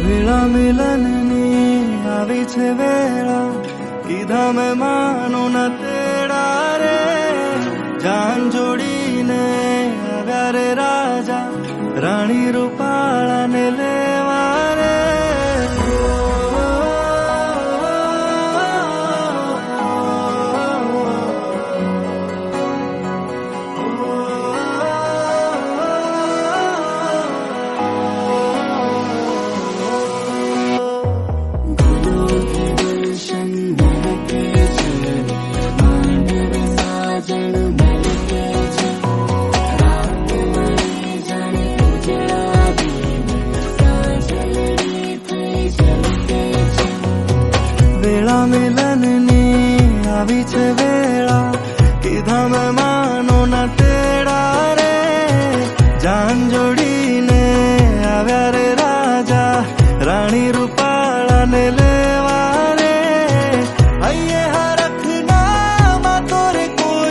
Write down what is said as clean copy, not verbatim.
વેળા મિલનની આવી છે વેળા, કીધા મેં માનો ના તેડા રે. જાન જોડીને આવ્યા રે રાજા, રાણી રૂપાળાને લેવા રે. વેળા મિલનની આવી છે વેળા, કીધા મેં માનો ના તેડા રે. જાન જોડીને આવ્યા રે રાજા, રાણી રૂપાળાને લે.